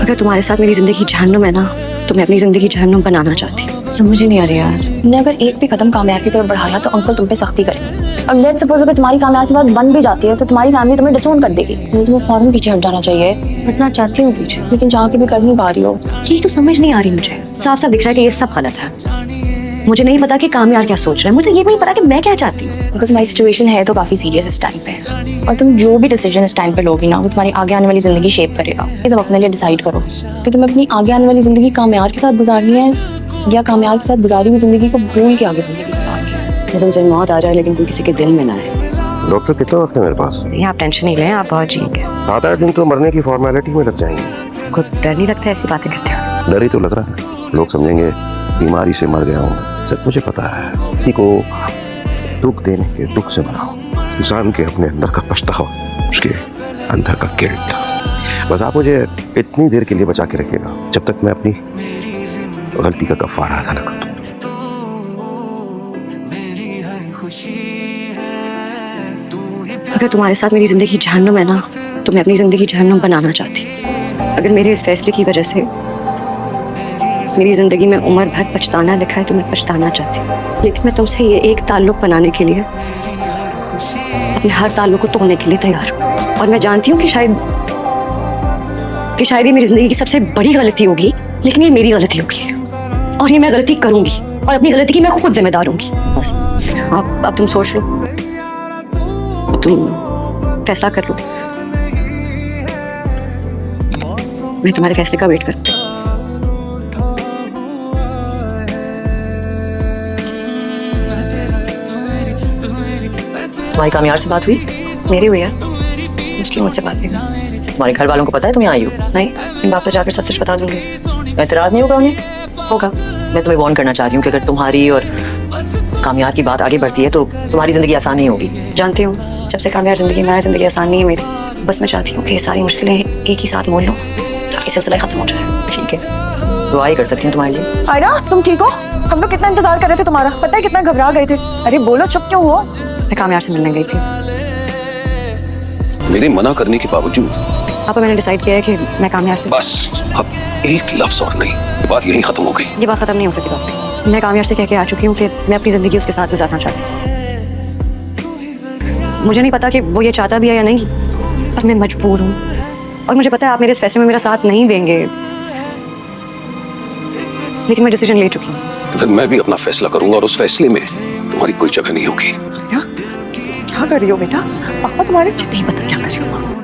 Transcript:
अगर तुम्हारे साथ मेरी जिंदगी जहन्नुम है ना, तो मैं अपनी जिंदगी जहन्नुम बनाना चाहती हूँ। समझ ही नहीं आ रही यार। ने अगर एक भी कदम कामयाब की तरफ बढ़ाया तो अंकल तुम पे सख्ती करेंगे। और लेट्स सपोज अगर तुम्हारी कामयाबी से बात बन भी जाती है तो तुम्हारी फैमिली तुम्हें डिसोन कर देगी। मुझे तुम्हें फौरन पीछे हट जाना चाहिए। हटना चाहती हूँ पीछे, लेकिन जहाँ की भी कर नहीं पा रही हो। यही तो समझ नहीं आ रही मुझे। साफ साफ दिख रहा है कि ये सब गलत है। मुझे नहीं पता कि कामयाब क्या सोच रहा है, मुझे ये नहीं पता कि मैं क्या चाहती हूँ। अगर तुम्हारी सिचुएशन है तो काफी सीरियस इस टाइम पे, और तुम जो भी डिसीजन इस टाइम पे लोगी ना वो तुम्हारी आगे आने वाली जिंदगी शेप करेगा। ये सब अपने लिए डिसाइड करो कि तुम्हें अपनी आगे आने वाली जिंदगी कामयाब के साथ गुजारनी है या कामयाब के साथ गुजारी हुई जिंदगी को भूल के आगे जिंदगी गुजारनी है। मुझे तुमसे मौत आ जाए लेकिन कोई किसी के दिल में ना है। डॉक्टर कितना वक्त है मेरे पास? नहीं, आप टेंशन नहीं लें, आप बहुत जिएंगे। 7-8 दिन तो मरने की फॉर्मेलिटी में लग जाएंगे। खुद डर नहीं लगता ऐसी बातें करते हो? डर ही तो लग रहा है। लोग समझेंगे बीमारी से मर गया हूँ। सच मुझे पता है, किसी को दुख देने के दुख से मनाओ। इंसान के अपने अंदर का पछतावा, उसके अंदर का गिल्ट। बस आप मुझे इतनी देर के लिए बचा के रखिएगा जब तक मैं अपनी गलती का कफारा अदा न कर दूं। अगर तुम्हारे साथ मेरी जिंदगी जहन्नुम है ना, तो मैं अपनी जिंदगी जहन्नुम बनाना चाहती हूँ। अगर मेरे इस फैसले की वजह से मेरी जिंदगी में उम्र भर पछताना लिखा है तो मैं पछताना चाहती हूँ। लेकिन मैं तुमसे ये एक ताल्लुक बनाने के लिए अपने हर ताल्लुक को तोड़ने के लिए तैयार हूँ। और मैं जानती हूँ कि शायद ये मेरी जिंदगी की सबसे बड़ी गलती होगी, लेकिन ये मेरी गलती होगी और ये मैं गलती करूंगी और अपनी गलती की मैं खुद जिम्मेदार होंगी। बस अब तुम सोच लो, तुम फैसला कर लो। मैं तुम्हारे फैसले का वेट करती हूँ। तुम्हारी कामयाब से बात हुई? मेरी हुई है, उसकी मुझसे बात नहीं हुई। तुम्हारे घर वालों को पता है तुम यहाँ आई हो? नहीं, मैं वापस जाकर सच सच बता दूंगी। एतराज नहीं होगा उन्हें? होगा। मैं तुम्हें वार्न करना चाह रही हूँ कि अगर तुम्हारी और कामयाब की बात आगे बढ़ती है तो तुम्हारी जिंदगी आसान नहीं होगी। जानती हूँ, जब से कामयाब जिंदगी मेरी जिंदगी आसान नहीं है मेरी। बस मैं चाहती हूँ कि ये सारी मुश्किलें एक ही साथ मोल लूँ ताकि सिलसिला खत्म हो जाए। ठीक है, दुआ ही कर सकती हूँ तुम्हारे लिए। आयरा, तुम ठीक हो? हम लोग कितना इंतजार कर रहे थे तुम्हारा, पता है कितना घबरा गए थे। अरे बोलो, चुप क्यों हो? मैं कामयाब से मिलने गई थी। मेरे मना करने के बावजूद पापा, मैंने डिसाइड किया है कि मैं कामयाब से बस अब एक लफ्ज और नहीं, ये बात यहीं खत्म हो गई। ये बात खत्म नहीं हो सकती पापा। मैं कामयाब से कह के आ चुकी हूँ कि मैं अपनी जिंदगी उसके साथ गुजारना चाहती हूँ। मुझे नहीं पता कि वो ये चाहता भी है या नहीं, पर मैं मजबूर हूँ और मुझे पता है आप मेरे इस फैसले में मेरा साथ नहीं देंगे, लेकिन मैं डिसीजन ले चुकी हूँ। तो फिर मैं भी अपना फैसला करूंगा और उस फैसले में तुम्हारी कोई जगह नहीं होगी। क्या कर रही हो बेटा? पापा तुम्हारे नहीं पता क्या कर रही हूँ।